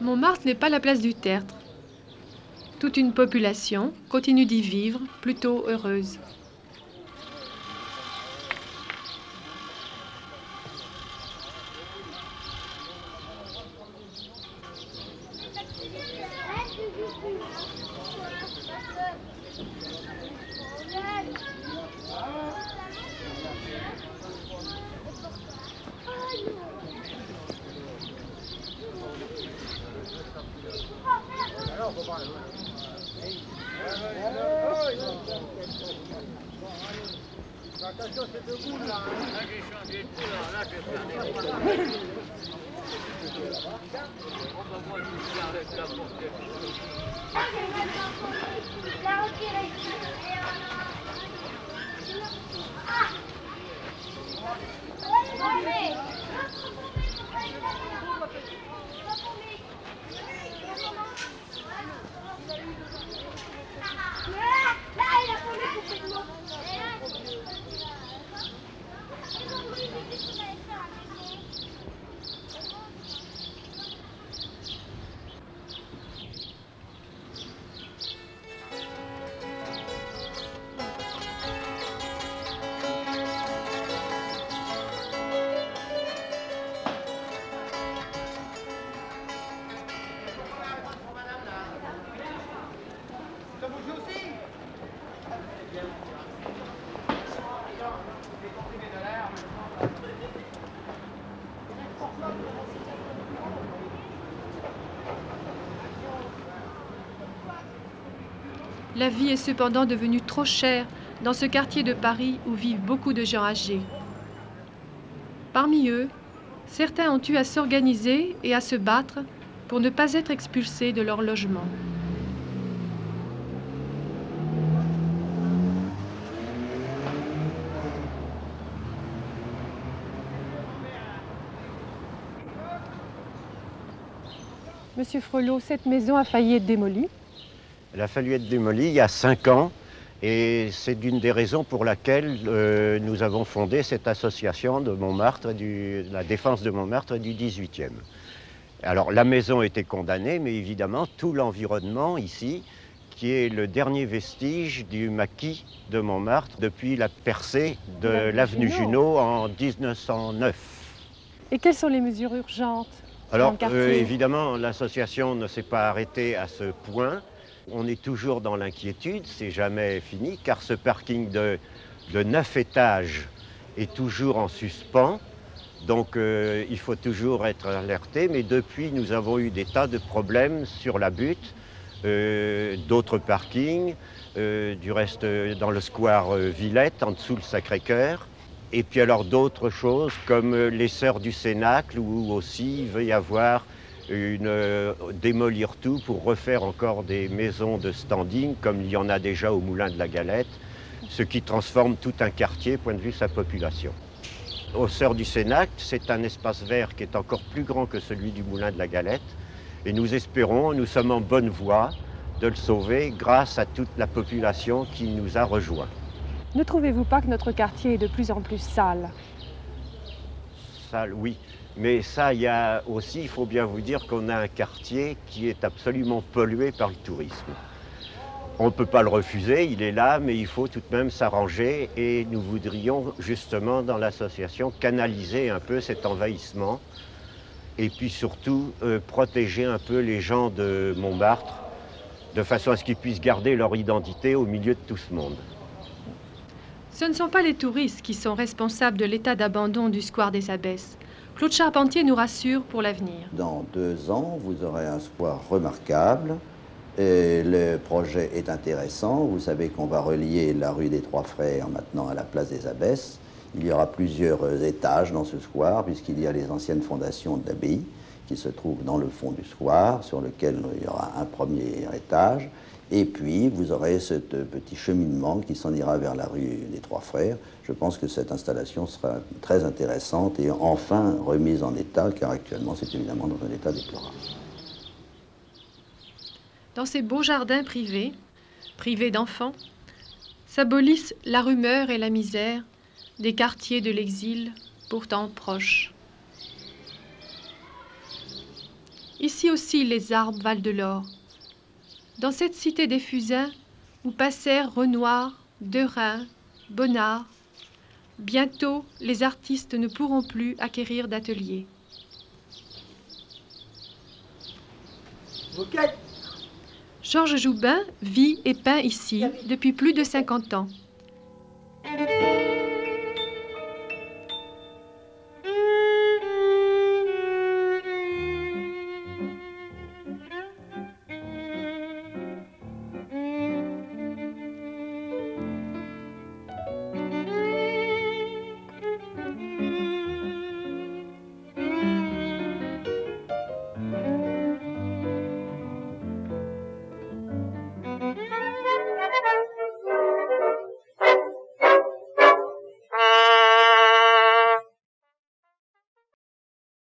Montmartre n'est pas la place du Tertre. Toute une population continue d'y vivre, plutôt heureuse. Attention, c'est debout là. Là, j'ai changé de couleur. Là, je vais faire des points. On va voir si je garde la porte. La retirer. La vie est cependant devenue trop chère dans ce quartier de Paris où vivent beaucoup de gens âgés. Parmi eux, certains ont eu à s'organiser et à se battre pour ne pas être expulsés de leur logement. Monsieur Frelot, cette maison a failli être démolie. Elle a fallu être démolie il y a 5 ans et c'est une des raisons pour laquelle nous avons fondé cette association de Montmartre, de la défense de Montmartre du 18e. Alors la maison a été condamnée, mais évidemment tout l'environnement ici, qui est le dernier vestige du maquis de Montmartre depuis la percée de l'avenue Junot en 1909. Et quelles sont les mesures urgentes dans Alors le quartier ? évidemment, l'association ne s'est pas arrêtée à ce point. On est toujours dans l'inquiétude, c'est jamais fini, car ce parking de 9 étages est toujours en suspens. Donc il faut toujours être alerté. Mais depuis, nous avons eu des tas de problèmes sur la butte, d'autres parkings, du reste dans le square Villette, en dessous le Sacré-Cœur. Et puis alors d'autres choses comme les Sœurs du Cénacle, où aussi il veut y avoir démolir tout pour refaire encore des maisons de standing, comme il y en a déjà au Moulin de la Galette, ce qui transforme tout un quartier, point de vue sa population. Aux Sœurs du Cénacle, c'est un espace vert qui est encore plus grand que celui du Moulin de la Galette, et nous espérons, nous sommes en bonne voie de le sauver grâce à toute la population qui nous a rejoints. Ne trouvez-vous pas que notre quartier est de plus en plus sale ? Sale, oui. Mais ça, il y a aussi, il faut bien vous dire qu'on a un quartier qui est absolument pollué par le tourisme. On ne peut pas le refuser, il est là, mais il faut tout de même s'arranger et nous voudrions justement dans l'association canaliser un peu cet envahissement et puis surtout protéger un peu les gens de Montmartre de façon à ce qu'ils puissent garder leur identité au milieu de tout ce monde. Ce ne sont pas les touristes qui sont responsables de l'état d'abandon du square des Abbesses. Claude Charpentier nous rassure pour l'avenir. Dans 2 ans, vous aurez un square remarquable. Et le projet est intéressant. Vous savez qu'on va relier la rue des Trois Frères maintenant à la place des Abbesses. Il y aura plusieurs étages dans ce square, puisqu'il y a les anciennes fondations de l'abbaye qui se trouvent dans le fond du square, sur lequel il y aura un premier étage. Et puis, vous aurez ce petit cheminement qui s'en ira vers la rue des Trois Frères. Je pense que cette installation sera très intéressante et enfin remise en état, car actuellement, c'est évidemment dans un état déplorable. Dans ces beaux jardins privés d'enfants, s'abolissent la rumeur et la misère des quartiers de l'exil pourtant proches. Ici aussi les arbres valent de l'or. Dans cette cité des fusains, où passèrent Renoir, Derain, Bonnard, bientôt les artistes ne pourront plus acquérir d'atelier. Georges Joubin vit et peint ici depuis plus de 50 ans.